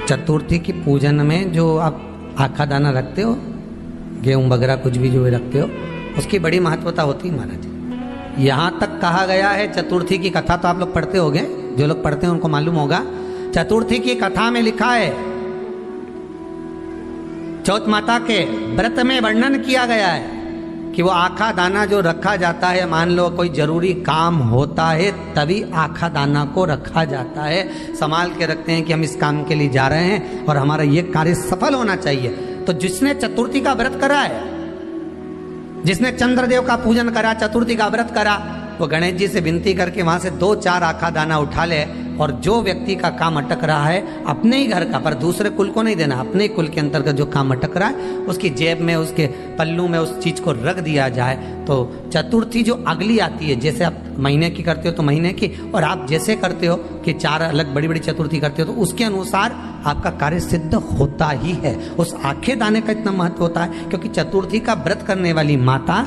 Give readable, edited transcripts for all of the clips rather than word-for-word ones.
चतुर्थी की पूजन में जो आप आखा दाना रखते हो, गेहूं वगैरह कुछ भी जो भी रखते हो, उसकी बड़ी महत्वता होती है महाराज। यहाँ तक कहा गया है, चतुर्थी की कथा तो आप लोग पढ़ते होंगे, जो लोग पढ़ते हैं उनको मालूम होगा। चतुर्थी की कथा में लिखा है, चौथ माता के व्रत में वर्णन किया गया है कि वो आखा दाना जो रखा जाता है, मान लो कोई जरूरी काम होता है तभी आखा दाना को रखा जाता है, संभाल के रखते हैं कि हम इस काम के लिए जा रहे हैं और हमारा ये कार्य सफल होना चाहिए। तो जिसने चतुर्थी का व्रत करा है, जिसने चंद्रदेव का पूजन करा, चतुर्थी का व्रत करा, वो गणेश जी से विनती करके वहां से 2-4 आखा दाना उठा ले, और जो व्यक्ति का काम अटक रहा है अपने ही घर का, पर दूसरे कुल को नहीं देना, अपने ही कुल के अंतर्गत जो काम अटक रहा है उसकी जेब में, उसके पल्लू में उस चीज को रख दिया जाए। तो चतुर्थी जो अगली आती है, जैसे आप महीने की करते हो तो महीने की, और आप जैसे करते हो कि 4 अलग बड़ी बड़ी चतुर्थी करते हो तो उसके अनुसार आपका कार्य सिद्ध होता ही है। उस आखे दाने का इतना महत्व होता है क्योंकि चतुर्थी का व्रत करने वाली माता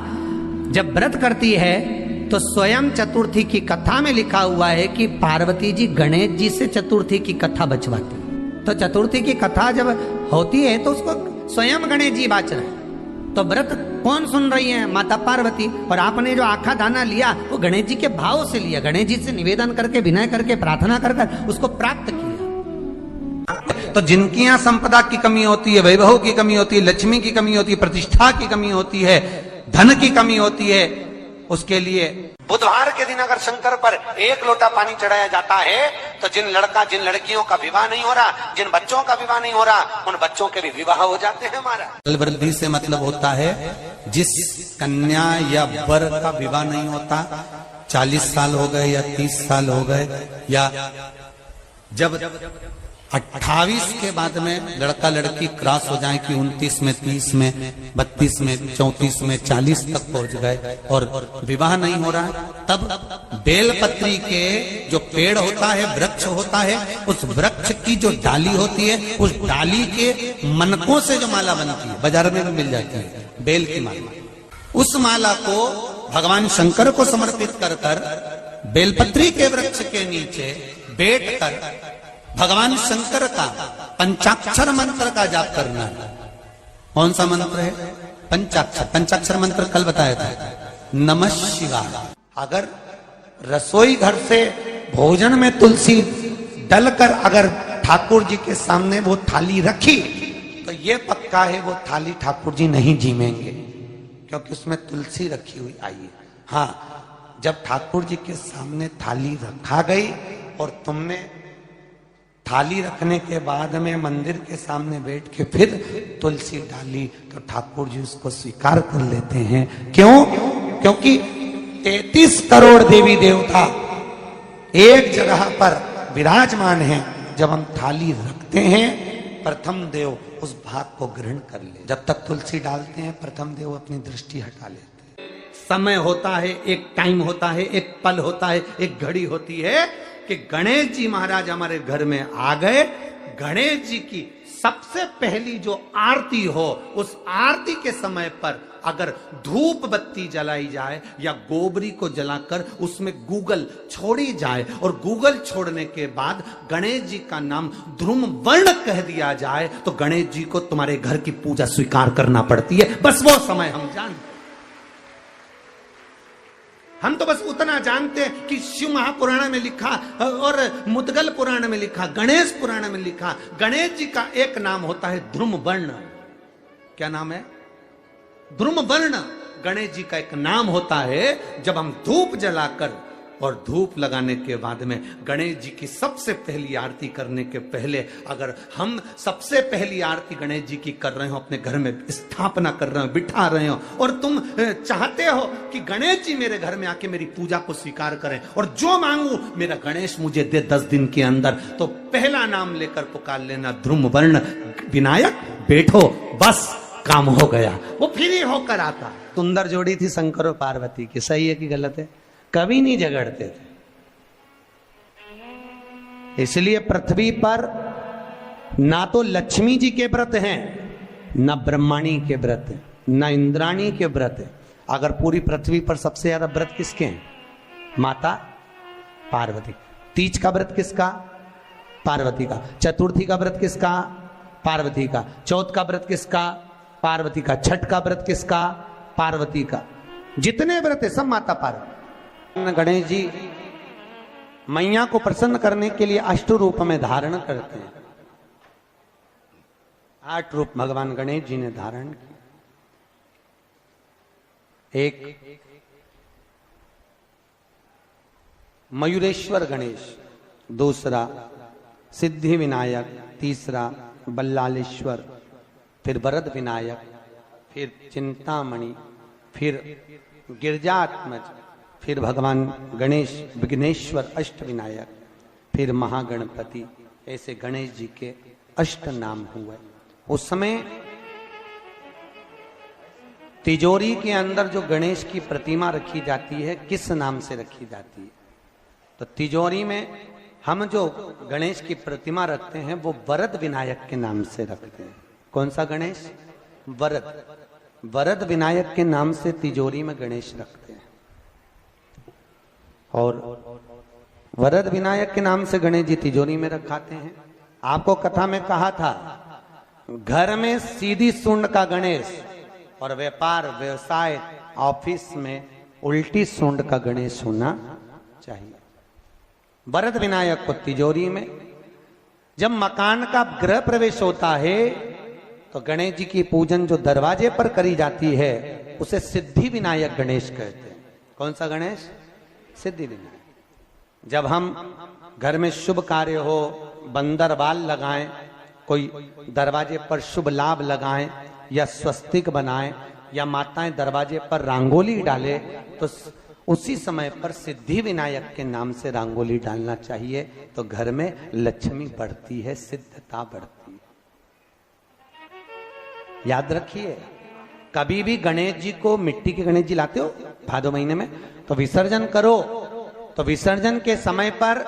जब व्रत करती है तो स्वयं चतुर्थी की कथा में लिखा हुआ है कि पार्वती जी गणेश जी से चतुर्थी की कथा बचवाती। तो चतुर्थी की कथा जब होती है तो उसको स्वयं गणेश जी बाच रहे हैं। तो व्रत कौन सुन रही है? माता पार्वती। और आपने जो आखा दाना लिया वो गणेश जी के भाव से लिया, गणेश जी से निवेदन करके, विनय करके, प्रार्थना कर उसको प्राप्त किया। तो जिनकी यहाँ संपदा की कमी होती है, वैभव की कमी होती है, लक्ष्मी की कमी होती है, प्रतिष्ठा की कमी होती है, धन की कमी होती है, उसके लिए बुधवार के दिन अगर शंकर पर 1 लोटा पानी चढ़ाया जाता है तो जिन लड़कियों का विवाह नहीं हो रहा, जिन बच्चों का विवाह नहीं हो रहा, उन बच्चों के भी विवाह हो जाते हैं। हमारा वृद्धि से मतलब होता है जिस कन्या या वर का विवाह नहीं होता, 40 साल हो गए या 30 साल हो गए, या जब 28 के बाद में लड़का लड़की क्रॉस हो जाए कि 29 में, 30 में, 32 में, 34 में, 40 तक पहुंच गए और विवाह नहीं हो रहा है, तब बेलपत्री के जो पेड़ होता है, वृक्ष होता है, उस वृक्ष की जो डाली होती है, उस डाली के मनकों से जो माला बनती है, बाजार में भी मिल जाती है बेल की माला, उस माला को भगवान शंकर को समर्पित कर कर बेलपत्री के वृक्ष के नीचे बैठ कर भगवान शंकर का पंचाक्षर मंत्र का जाप करना है। कौन सा मंत्र है? पंचाक्षर। पंचाक्षर मंत्र कल बताया था, नमः शिवाय। अगर रसोई घर से भोजन में तुलसी डलकर अगर ठाकुर जी के सामने वो थाली रखी तो ये पक्का है वो थाली ठाकुर जी नहीं जीमेंगे, क्योंकि उसमें तुलसी रखी हुई आई है। हाँ, जब ठाकुर जी के सामने थाली रखा गई और तुमने थाली रखने के बाद में मंदिर के सामने बैठ के फिर तुलसी डाली तो ठाकुर जी उसको स्वीकार कर लेते हैं। क्यों? क्योंकि 33 करोड़ देवी देवता एक जगह पर विराजमान हैं। जब हम थाली रखते हैं, प्रथम देव उस भाग को ग्रहण कर ले। जब तक तुलसी डालते हैं, प्रथम देव अपनी दृष्टि हटा लेते हैं। समय होता है, एक टाइम होता है, एक पल होता है, एक घड़ी होती है कि गणेश जी महाराज हमारे घर में आ गए। गणेश जी की सबसे पहली जो आरती हो, उस आरती के समय पर अगर धूप बत्ती जलाई जाए या गोबरी को जलाकर उसमें गूगल छोड़ी जाए और गूगल छोड़ने के बाद गणेश जी का नाम ध्रुम वर्ण कह दिया जाए तो गणेश जी को तुम्हारे घर की पूजा स्वीकार करना पड़ती है। बस वो समय हम जानते, हम तो बस उतना जानते हैं कि शिव महापुराण में लिखा और मुद्गल पुराण में लिखा, गणेश पुराण में लिखा, गणेश जी का एक नाम होता है ध्रुम वर्ण। क्या नाम है? ध्रुम वर्ण गणेश जी का एक नाम होता है। जब हम धूप जलाकर और धूप लगाने के बाद में गणेश जी की सबसे पहली आरती करने के पहले अगर हम सबसे पहली आरती गणेश जी की कर रहे हो, अपने घर में स्थापना कर रहे हो, बिठा रहे हो, और तुम चाहते हो कि गणेश जी मेरे घर में आके मेरी पूजा को स्वीकार करें और जो मांगू मेरा गणेश मुझे दे 10 दिन के अंदर, तो पहला नाम लेकर पुकार लेना ध्रुम वर्ण विनायक, बैठो, बस काम हो गया। वो फिर ही होकर आता। सुंदर जोड़ी थी शंकर और पार्वती की, सही है कि गलत है? कभी नहीं झगड़ते थे। इसलिए पृथ्वी पर ना तो लक्ष्मी जी के व्रत हैं, ना ब्रह्माणी के व्रत हैं, ना इंद्राणी के व्रत हैं। अगर पूरी पृथ्वी पर सबसे ज्यादा व्रत किसके हैं? माता पार्वती। तीज का व्रत किसका? पार्वती का। चतुर्थी का व्रत किसका? पार्वती का। चौथ का व्रत किसका? पार्वती का। छठ का व्रत किसका? पार्वती का। जितने व्रत है सब माता पार्वती। गणेश जी मैया को प्रसन्न करने के लिए 8 रूप में धारण करते हैं। 8 रूप भगवान गणेश जी ने धारण किए। एक मयूरेश्वर गणेश, दूसरा सिद्धि विनायक, तीसरा बल्लालेश्वर, फिर वरद विनायक, फिर चिंतामणि, फिर गिरजात्मज, फिर भगवान गणेश विघ्नेश्वर अष्ट विनायक, फिर महागणपति। ऐसे गणेश जी के 8 नाम हुए। उस समय तिजोरी के अंदर जो गणेश की प्रतिमा रखी जाती है किस नाम से रखी जाती है? तो तिजोरी में हम जो गणेश की प्रतिमा रखते हैं वो वरद विनायक के नाम से रखते हैं। कौन सा गणेश? वरद। वरद विनायक के नाम से तिजोरी में गणेश रखते हैं। और वरद विनायक के नाम से गणेश जी तिजोरी में रखाते हैं। आपको कथा में कहा था घर में सीधी सूंड का गणेश और व्यापार व्यवसाय ऑफिस में उल्टी सूंड का गणेश होना चाहिए। वरद विनायक को तिजोरी में। जब मकान का गृह प्रवेश होता है तो गणेश जी की पूजन जो दरवाजे पर करी जाती है उसे सिद्धि विनायक गणेश कहते हैं। कौन सा गणेश? सिद्धि विनायक। जब हम घर में शुभ कार्य हो, बंदर बाल लगाएं, कोई दरवाजे पर शुभ लाभ लगाएं या स्वस्तिक बनाएं या माताएं दरवाजे पर रंगोली डाले तो उसी समय पर सिद्धि विनायक के नाम से रंगोली डालना चाहिए। तो घर में लक्ष्मी बढ़ती है, सिद्धता बढ़ती है। याद रखिए, कभी भी गणेश जी को, मिट्टी के गणेश जी लाते हो भादो महीने में, तो विसर्जन करो तो विसर्जन के समय पर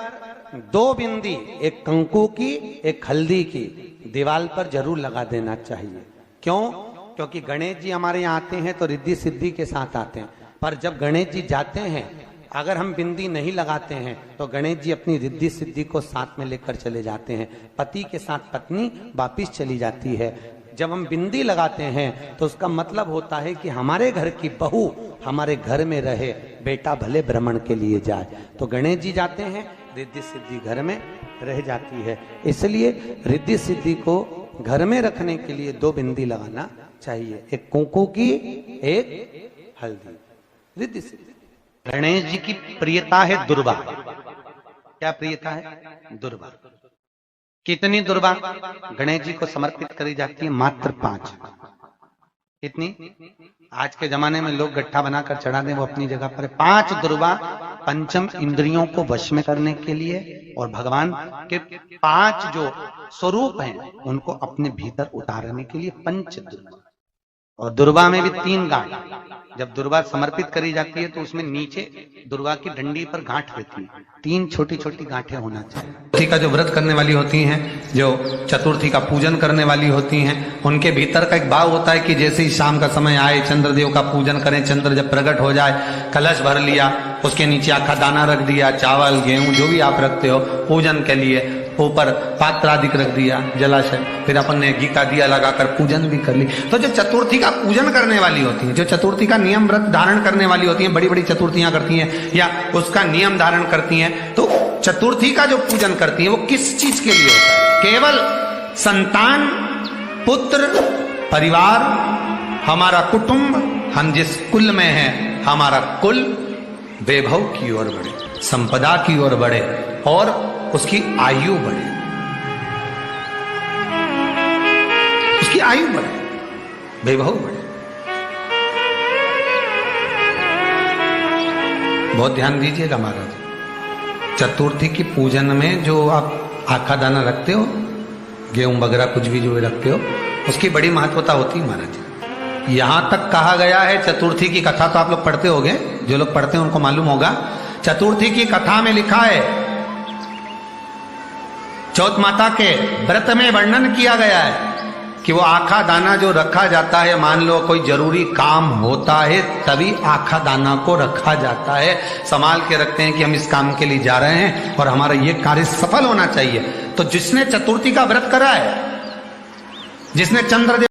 2 बिंदी, एक कंकु की एक हल्दी की, दीवार पर जरूर लगा देना चाहिए। क्यों? क्योंकि गणेश जी हमारे यहाँ आते हैं तो रिद्धि सिद्धि के साथ आते हैं, पर जब गणेश जी जाते हैं अगर हम बिंदी नहीं लगाते हैं तो गणेश जी अपनी रिद्धि सिद्धि को साथ में लेकर चले जाते हैं। पति के साथ पत्नी वापिस चली जाती है। जब हम बिंदी लगाते हैं तो उसका मतलब होता है कि हमारे घर की बहू हमारे घर में रहे, बेटा भले भ्रमण के लिए जाए। तो गणेश जी जाते हैं, रिद्धि सिद्धि घर में रह जाती है। इसलिए रिद्धि सिद्धि को घर में रखने के लिए 2 बिंदी लगाना चाहिए, एक कुंकू की एक हल्दी। रिद्धि सिद्धि। गणेश जी की प्रियता है दुर्वा। क्या प्रियता है? दुर्वा। कितनी दुर्वा गणेश जी को समर्पित करी जाती है? मात्र 5। कितनी? आज के जमाने में लोग गट्ठा बनाकर चढ़ा दें, वो अपनी जगह पर 5 दुर्वा पंचम इंद्रियों को वश में करने के लिए और भगवान के 5 जो स्वरूप हैं उनको अपने भीतर उतारने के लिए 5 दुर्वा। और दुर्वा में भी 3 गांठ। जब दुर्वा समर्पित करी जाती है तो उसमें नीचे दुर्वा की डंडी पर गांठ रहती है, 3 छोटी छोटी गांठें होना चाहिए। चतुर्थी का जो व्रत करने वाली होती हैं, जो चतुर्थी का पूजन करने वाली होती हैं, उनके भीतर का एक भाव होता है कि जैसे ही शाम का समय आए चंद्रदेव का पूजन करें। चंद्र जब प्रकट हो जाए, कलश भर लिया, उसके नीचे आखा दाना रख दिया, चावल गेहूं जो भी आप रखते हो पूजन के लिए, ऊपर पात्र आदि रख दिया, जलाशय, फिर अपन ने घी का दिया लगाकर पूजन भी कर ली। तो जो चतुर्थी का पूजन करने वाली होती है, जो चतुर्थी का नियम व्रत धारण करने वाली होती हैं, बड़ी बड़ी चतुर्थियां करती हैं या उसका नियम धारण करती हैं, तो चतुर्थी का जो पूजन करती है वो किस चीज के लिए होता है? केवल संतान, पुत्र, परिवार, हमारा कुटुंब, हम जिस कुल में हैं, हमारा कुल वैभव की ओर बढ़े, संपदा की ओर बढ़े और उसकी आयु बढ़े, उसकी आयु बढ़े, वैभव बढ़े। बहुत ध्यान दीजिएगा महाराज। चतुर्थी की पूजन में जो आप आखा दाना रखते हो, गेहूं वगैरह कुछ भी जो रखते हो, उसकी बड़ी महत्वता होती है महाराज। यहां तक कहा गया है, चतुर्थी की कथा तो आप लोग पढ़ते होंगे, जो लोग पढ़ते हैं उनको मालूम होगा। चतुर्थी की कथा में लिखा है, चौथ माता के व्रत में वर्णन किया गया है कि वो आखा दाना जो रखा जाता है, मान लो कोई जरूरी काम होता है तभी आखा दाना को रखा जाता है, संभाल के रखते हैं कि हम इस काम के लिए जा रहे हैं और हमारा ये कार्य सफल होना चाहिए। तो जिसने चतुर्थी का व्रत करा है, जिसने चंद्रदेव